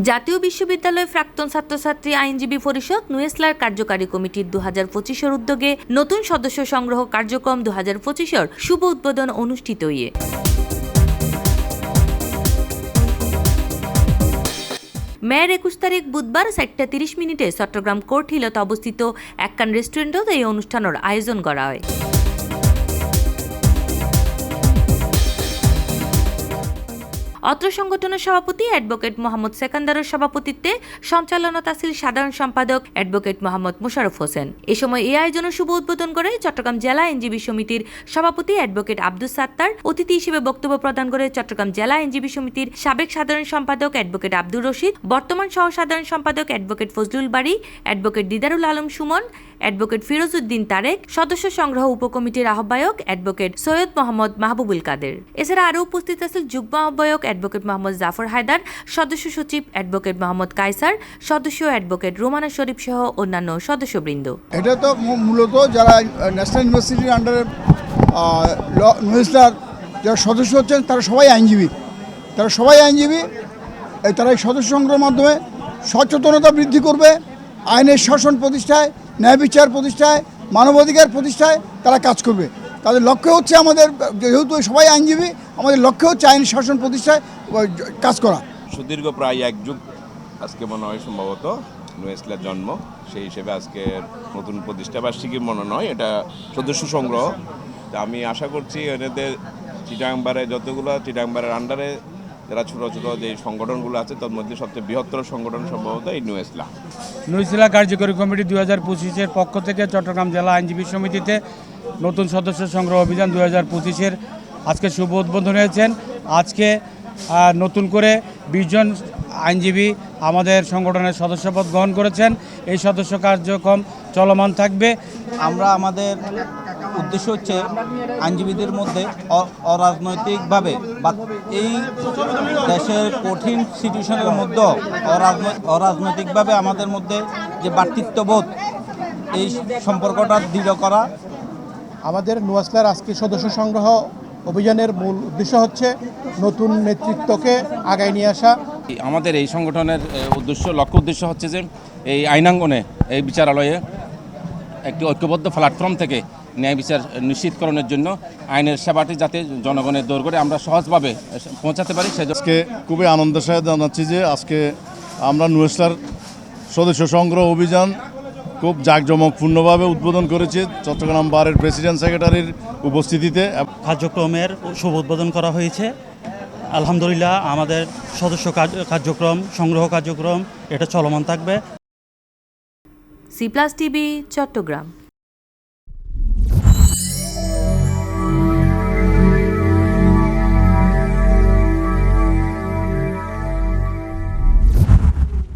জাতীয় বিশ্ববিদ্যালয় প্রাক্তন ছাত্রছাত্রী আইনজীবী পরিষদ নুয়েসলার কার্যকারী কমিটির 2025-এর উদ্যোগে নতুন সদস্য সংগ্রহ কার্যক্রম 2025-এর শুভ উদ্বোধন অনুষ্ঠিত হয়ে মেয়ের 21 তারিখ বুধবার 4:30 চট্টগ্রাম কোর্ট হিলত অবস্থিত একখান রেস্টুরেন্টত এই অনুষ্ঠানের আয়োজন করা হয়। অত্র সংগঠনের সভাপতি অ্যাডভোকেট মোহাম্মদ সেকান্দারের সভাপতিত্বে সঞ্চালনায় ছিল সাধারণ সম্পাদক অ্যাডভোকেট মোহাম্মদ মোশাররফ হোসেন। এ সময় এই আয়োজনের শুভ উদ্বোধন করে চট্টগ্রাম জেলা আইনজীবী সমিতির সভাপতি অ্যাডভোকেট আব্দুস সাত্তার। অতিথি হিসেবে বক্তব্য প্রদান করে চট্টগ্রাম জেলা আইনজীবী সমিতির সাবেক সাধারণ সম্পাদক অ্যাডভোকেট আব্দুর রশিদ, বর্তমান সহ সাধারণ সম্পাদক অ্যাডভোকেট ফজলুল বারী, অ্যাডভোকেট দিদারুল আলম সুমন, অ্যাডভোকেট ফিরোজ উদ্দিন তারেক, সদস্য সংগ্রহ উপকমিটির আহ্বায়ক অ্যাডভোকেট সৈয়দ মোহাম্মদ মাহবুবুল কাদের। এছাড়া আরও উপস্থিত আছেন যুগ্ম আহ্বায়ক অ্যাডভোকেট মোহাম্মদ জাফর হায়দার, সদস্য সচিব অ্যাডভোকেট মোহাম্মদ কায়সার, সদস্য অ্যাডভোকেট রোমানা শরীফ সহ অন্যান্য সদস্যবৃন্দ। এটা তো মূলত যারা ন্যাশনাল ইউনিভার্সিটির আন্ডারে নুয়েসলার যারা সদস্য হচ্ছেন তারা সবাই আইনজীবী। তারা এই সদস্য সংগ্রহের মাধ্যমে সচেতনতা বৃদ্ধি করবে, আইনের শাসন প্রতিষ্ঠায়, ন্যায় বিচার প্রতিষ্ঠায়, মানবাধিকার প্রতিষ্ঠায় তারা কাজ করবে। তাদের লক্ষ্য হচ্ছে আমাদের, যেহেতু সবাই আইনজীবী, আমাদের লক্ষ্য হচ্ছে আইন শাসন প্রতিষ্ঠায় কাজ করা। সুদীর্ঘ প্রায় এক যুগ আজকে মনে হয় সম্ভবত নুয়েসলার জন্ম, সেই হিসেবে আজকে নতুন প্রতিষ্ঠাবার্ষিকী মনে নয়, এটা সদস্য সংগ্রহ। তা আমি আশা করছি এদের চিটাগাংবারে যতগুলো চিটাগাংবারের আন্ডারে যারা ছোটো ছোটো যে সংগঠনগুলো আছে তার মধ্যে সবচেয়ে বৃহত্তর সংগঠন সম্ভবত এই নুয়েসলা কার্যকরী কমিটি 2025-এর পক্ষ থেকে চট্টগ্রাম জেলা আইনজীবী সমিতিতে নতুন সদস্য সংগ্রহ অভিযান 2025-এর আজকে শুভ উদ্বোধন হয়েছেন। আজকে নতুন করে 20 জন আইনজীবী আমাদের সংগঠনের সদস্যপদ গ্রহণ করেছেন। এই সদস্য কার্যক্রম চলমান থাকবে। আমরা আমাদের উদ্দেশ্য হচ্ছে আইনজীবীদের মধ্যে অরাজনৈতিকভাবে বা এই দেশের কঠিন সিচুয়েশনের মধ্যে অরাজনৈতিকভাবে আমাদের মধ্যে যে ভ্রাতৃত্ববোধ, এই সম্পর্কটা দৃঢ় করা। আমাদের নুয়েসলার আজকে সদস্য সংগ্রহ অভিযানের মূল উদ্দেশ্য হচ্ছে নতুন নেতৃত্বকে আগায় নিয়ে আসা। আমাদের এই সংগঠনের লক্ষ্য উদ্দেশ্য হচ্ছে যে এই আইনাঙ্গনে, এই বিচারালয়ে একটি ঐক্যবদ্ধ প্ল্যাটফর্ম থেকে ন্যায় বিচার নিশ্চিতকরণের জন্য আইনের সেবাটি যাতে জনগণের দৌড় করে আমরা সহজভাবে পৌঁছাতে পারি। আজকে খুবই আনন্দের সাথে জানাচ্ছি যে আজকে আমরা নুয়েসলার সদস্য সংগ্রহ অভিযান খুব জাঁকজমকপূর্ণভাবে উদ্বোধন করেছি চট্টগ্রাম বারের প্রেসিডেন্ট সেক্রেটারির উপস্থিতিতে। কার্যক্রমের শুভ উদ্বোধন করা হয়েছে। আলহামদুলিল্লাহ আমাদের সদস্য কার্যক্রম, সংগ্রহ কার্যক্রম এটা চলমান থাকবে। C+ TV Chittagong.